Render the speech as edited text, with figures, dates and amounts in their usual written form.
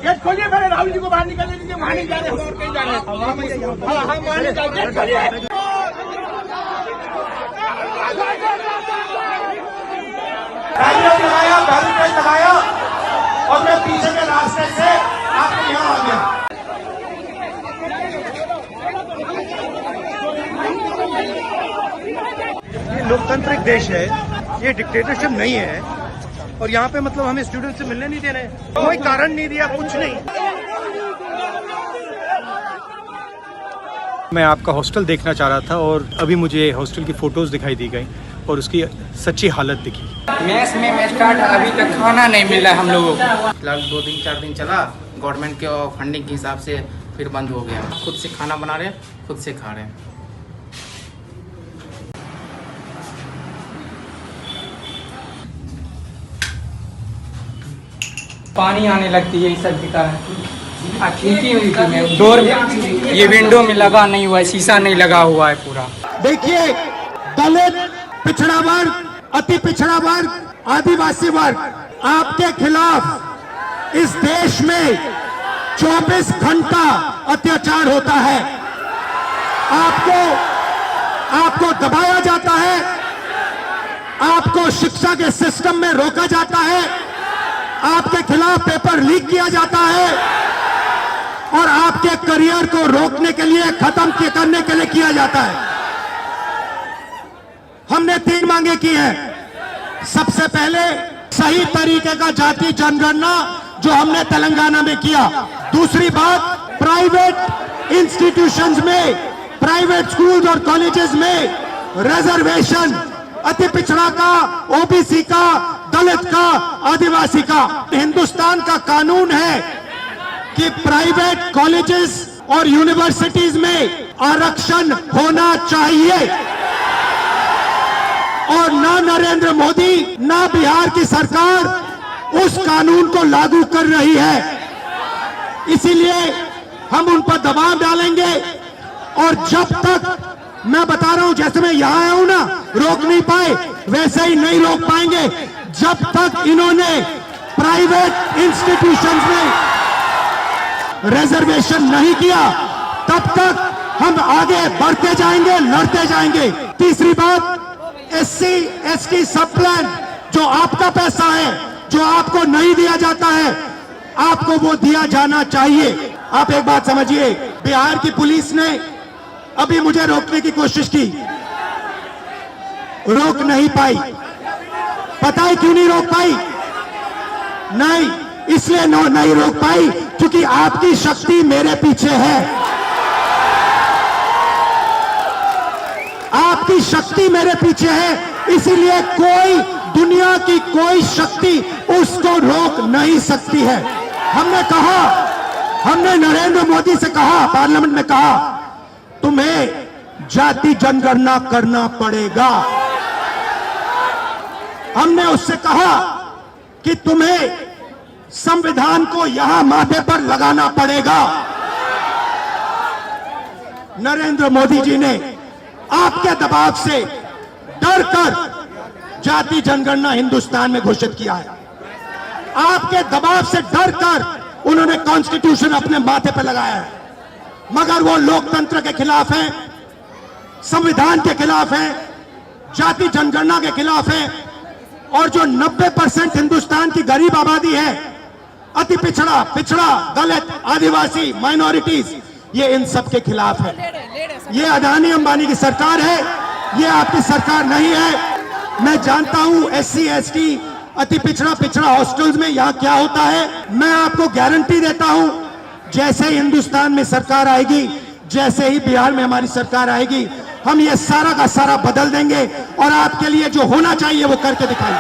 Gate खोलिए पहले, राहुल जी को बाहर निकलने दीजिए। वहाँ नहीं जा रहे, और कहीं जा रहे हैं। हाँ, वहाँ नहीं जा रहे, गेट खोलिए। बैरिकेड लगाया और मैं पीछे के रास्ते से आपके यहाँ आ गया। ये लोकतांत्रिक देश है, ये डिक्टेटरशिप नहीं है। और यहाँ पे मतलब हमें स्टूडेंट से मिलने नहीं दे रहे, कोई कारण नहीं दिया, कुछ नहीं। मैं आपका हॉस्टल देखना चाह रहा था और अभी मुझे हॉस्टल की फोटोज दिखाई दी गई और उसकी सच्ची हालत दिखी। मेस में स्टार्ट अभी तक खाना नहीं मिला हम लोगों को। फिलहाल 2-4 दिन चला, गवर्नमेंट के फंडिंग के हिसाब से फिर बंद हो गया। खुद से खाना बना रहे, खुद से खा रहे हैं। पानी आने लगती है इस सब के कारण। खिड़की हुई थी मैं डोर, ये विंडो में लगा नहीं हुआ है, शीशा नहीं लगा हुआ है पूरा। देखिए, दलित, पिछड़ा वर्ग, अति पिछड़ा वर्ग, आदिवासी वर्ग, आपके खिलाफ इस देश में 24 घंटा अत्याचार होता है। आपको दबाया जाता है, आपको शिक्षा के सिस्टम में रोका जाता है, आपके खिलाफ पेपर लीक किया जाता है और आपके करियर को रोकने के लिए, खत्म करने के लिए किया जाता है। हमने 3 मांगे की हैं। सबसे पहले सही तरीके का जाति जनगणना जो हमने तेलंगाना में किया। दूसरी बात, प्राइवेट इंस्टीट्यूशंस में, प्राइवेट स्कूल्स और कॉलेजेस में रिजर्वेशन, अति पिछड़ा का, ओबीसी का, दलित का, आदिवासी का। हिंदुस्तान का कानून है कि प्राइवेट कॉलेजेस और यूनिवर्सिटीज में आरक्षण होना चाहिए और ना नरेंद्र मोदी ना बिहार की सरकार उस कानून को लागू कर रही है। इसीलिए हम उन पर दबाव डालेंगे और जब तक, मैं बता रहा हूं, जैसे मैं यहां आया हूं ना, रोक नहीं पाए, वैसे ही नहीं रोक पाएंगे जब तक इन्होंने प्राइवेट इंस्टीट्यूशंस में रिजर्वेशन नहीं किया। तब तक हम आगे बढ़ते जाएंगे, लड़ते जाएंगे। तीसरी बात, SC ST सब प्लान, जो आपका पैसा है, जो आपको नहीं दिया जाता है, आपको वो दिया जाना चाहिए। आप एक बात समझिए, बिहार की पुलिस ने अभी मुझे रोकने की कोशिश की, रोक नहीं पाई। पता है क्यों नहीं रोक पाई? नहीं, इसलिए नहीं रोक पाई क्योंकि आपकी शक्ति मेरे पीछे है। आपकी शक्ति मेरे पीछे है, इसीलिए कोई, दुनिया की कोई शक्ति उसको रोक नहीं सकती है। हमने नरेंद्र मोदी से कहा, पार्लियामेंट में कहा, तुम्हें जाति जनगणना करना पड़ेगा। हमने उससे कहा कि तुम्हें संविधान को यहां माथे पर लगाना पड़ेगा। नरेंद्र मोदी जी ने आपके दबाव से डरकर जाति जनगणना हिंदुस्तान में घोषित किया है। आपके दबाव से डरकर उन्होंने कॉन्स्टिट्यूशन अपने माथे पर लगाया है। मगर वो लोकतंत्र के खिलाफ है, संविधान के खिलाफ है, जाति जनगणना के खिलाफ है। और जो 90% हिंदुस्तान की गरीब आबादी है, अति पिछड़ा, दलित, आदिवासी, माइनॉरिटीज, ये इन सब के खिलाफ है। ये अदानी अंबानी की सरकार है, ये आपकी सरकार नहीं है। मैं जानता हूं SC ST अति पिछड़ा हॉस्टल्स में यहां क्या होता है। मैं आपको गारंटी देता हूं, जैसे ही हिंदुस्तान में सरकार आएगी, जैसे ही बिहार में हमारी सरकार आएगी, हम ये सारा का सारा बदल देंगे और आपके लिए जो होना चाहिए वो करके दिखाएंगे।